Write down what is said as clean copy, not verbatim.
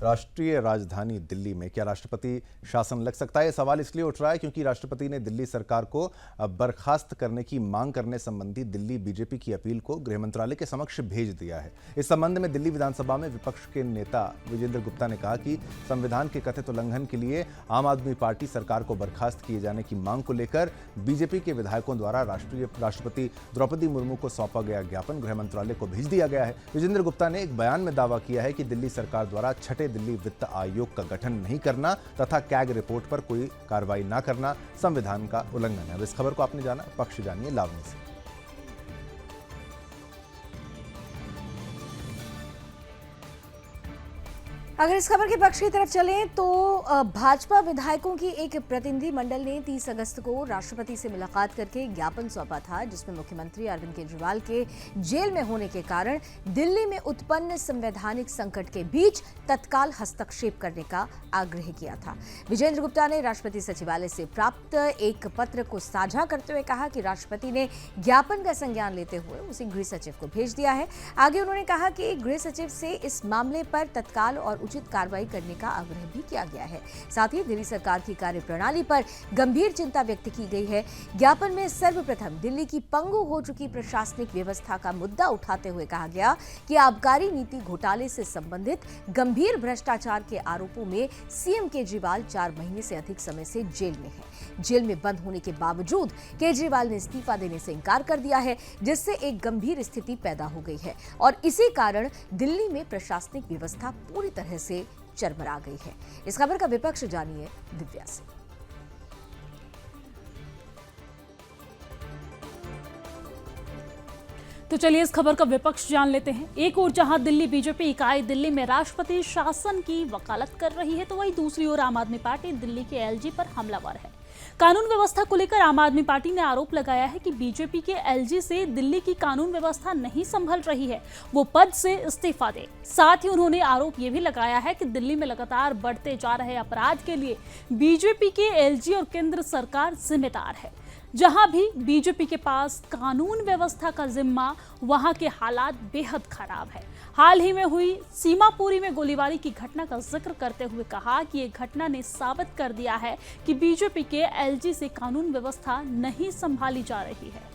राष्ट्रीय राजधानी दिल्ली में क्या राष्ट्रपति शासन लग सकता है? सवाल इसलिए उठ रहा है क्योंकि राष्ट्रपति ने दिल्ली सरकार को बर्खास्त करने की मांग करने संबंधी दिल्ली बीजेपी की अपील को गृह मंत्रालय के समक्ष भेज दिया है। इस संबंध में दिल्ली विधानसभा में विपक्ष के नेता विजेंद्र गुप्ता ने कहा कि संविधान के कथित उल्लंघन के लिए आम आदमी पार्टी सरकार को बर्खास्त किए जाने की मांग को लेकर बीजेपी के विधायकों द्वारा राष्ट्रपति द्रौपदी मुर्मू को सौंपा गया ज्ञापन गृह मंत्रालय को भेज दिया गया है। विजेंद्र गुप्ता ने एक बयान में दावा किया है कि दिल्ली सरकार द्वारा छठे दिल्ली वित्त आयोग का गठन नहीं करना तथा कैग रिपोर्ट पर कोई कार्रवाई न करना संविधान का उल्लंघन है। इस खबर को आपने जाना, पक्ष जानिए लावनी से। अगर इस खबर के पक्ष की तरफ चलें तो भाजपा विधायकों की एक प्रतिनिधि मंडल ने 30 अगस्त को राष्ट्रपति से मुलाकात करके ज्ञापन सौंपा था, जिसमें मुख्यमंत्री अरविंद केजरीवाल के जेल में होने के कारण दिल्ली में उत्पन्न संवैधानिक संकट के बीच तत्काल हस्तक्षेप करने का आग्रह किया था। विजेंद्र गुप्ता ने राष्ट्रपति सचिवालय से प्राप्त एक पत्र को साझा करते हुए कहा कि राष्ट्रपति ने ज्ञापन का संज्ञान लेते हुए उसे गृह सचिव को भेज दिया है। आगे उन्होंने कहा कि गृह सचिव से इस मामले पर तत्काल और उचित कार्रवाई करने का आग्रह भी किया गया है। साथ ही दिल्ली सरकार की कार्यप्रणाली पर गंभीर चिंता व्यक्त की गई है। ज्ञापन में सर्वप्रथम दिल्ली की पंगु हो चुकी प्रशासनिक व्यवस्था का मुद्दा उठाते हुए कहा गया कि आबकारी नीति घोटाले से संबंधित गंभीर भ्रष्टाचार के आरोपों में सीएम केजरीवाल 4 महीने से अधिक समय से जेल में है। जेल में बंद होने के बावजूद केजरीवाल ने इस्तीफा देने से इनकार कर दिया है, जिससे एक गंभीर स्थिति पैदा हो गई है और इसी कारण दिल्ली में प्रशासनिक व्यवस्था पूरी तरह से चरमरा गई है। इस खबर का विपक्ष जानिए दिव्या से। तो चलिए इस खबर का विपक्ष जान लेते हैं। एक ओर जहां दिल्ली बीजेपी इकाई दिल्ली में राष्ट्रपति शासन की वकालत कर रही है, तो वहीं दूसरी ओर आम आदमी पार्टी दिल्ली के एलजी पर हमलावर है। कानून व्यवस्था को लेकर आम आदमी पार्टी ने आरोप लगाया है कि बीजेपी के एलजी से दिल्ली की कानून व्यवस्था नहीं संभल रही है, वो पद से इस्तीफा दे। साथ ही उन्होंने आरोप ये भी लगाया है कि दिल्ली में लगातार बढ़ते जा रहे अपराध के लिए बीजेपी के एलजी और केंद्र सरकार जिम्मेदार है। जहां भी बीजेपी के पास कानून व्यवस्था का जिम्मा, वहां के हालात बेहद खराब है। हाल ही में हुई सीमापुरी में गोलीबारी की घटना का जिक्र करते हुए कहा कि ये घटना ने साबित कर दिया है कि बीजेपी के एलजी से कानून व्यवस्था नहीं संभाली जा रही है।